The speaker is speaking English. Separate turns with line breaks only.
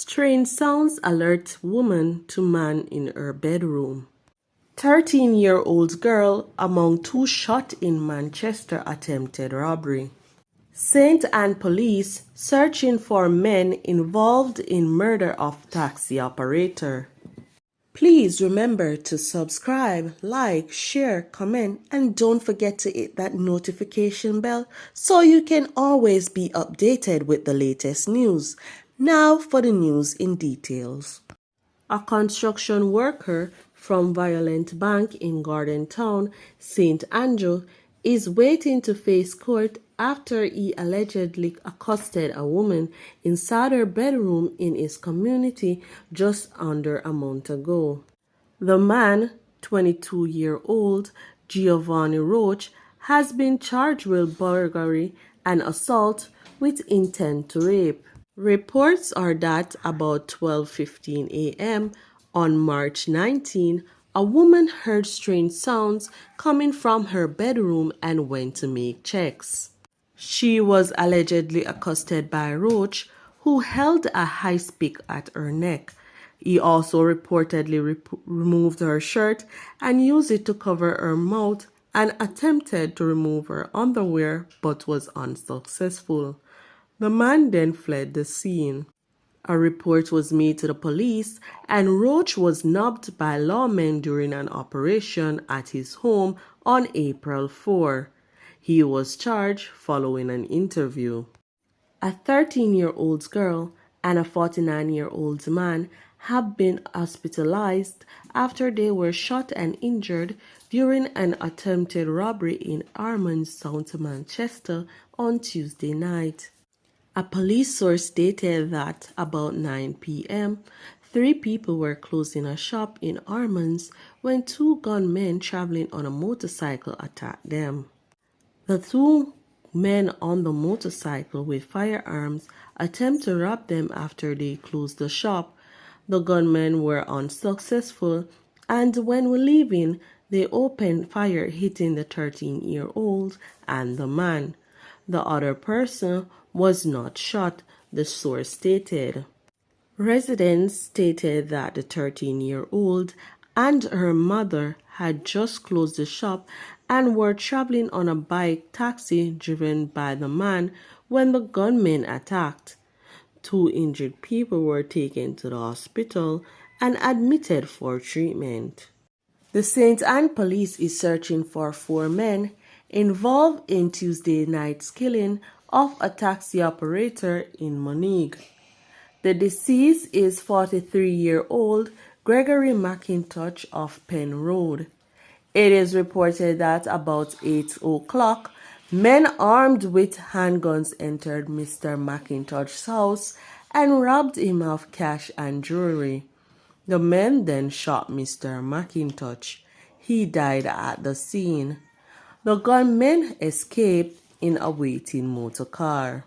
Strange sounds alert woman to man in her bedroom. 13-year-old girl among two shot in Manchester attempted robbery. St. Anne police searching for men involved in murder of taxi operator. Please remember to subscribe, like, share, comment, and don't forget to hit that notification bell so you can always be updated with the latest news. Now for the news in details. A construction worker from Violent Bank in Garden Town, St. Andrew, is waiting to face court after he allegedly accosted a woman inside her bedroom in his community just under a month ago. The man, 22-year-old Giovanni Roach, has been charged with burglary and assault with intent to rape. Reports are that about 12:15 a.m. on March 19, a woman heard strange sounds coming from her bedroom and went to make checks. She was allegedly accosted by Roach, who held a ice pick at her neck. He also reportedly removed her shirt and used it to cover her mouth and attempted to remove her underwear but was unsuccessful. The man then fled the scene. A report was made to the police and Roach was nabbed by lawmen during an operation at his home on April 4. He was charged following an interview. A 13-year-old girl and a 49-year-old man have been hospitalized after they were shot and injured during an attempted robbery in Armand, South Manchester on Tuesday night. A police source stated that about 9 p.m., 3 people were closing a shop in Armand's when 2 gunmen traveling on a motorcycle attacked them. The 2 men on the motorcycle with firearms attempted to rob them after they closed the shop. The gunmen were unsuccessful, and when leaving, they opened fire, hitting the 13-year-old and the man. The other person was not shot, the source stated. Residents stated that the 13-year-old and her mother had just closed the shop and were traveling on a bike taxi driven by the man when the gunmen attacked. 2 injured people were taken to the hospital and admitted for treatment. The St. Anne police is searching for 4 men involved in Tuesday night's killing of a taxi operator in Monigue. The deceased is 43-year-old Gregory McIntosh of Penn Road. It is reported that about 8 o'clock, men armed with handguns entered Mr. McIntosh's house and robbed him of cash and jewelry. The men then shot Mr. McIntosh. He died at the scene. The gunmen escaped in a waiting motor car.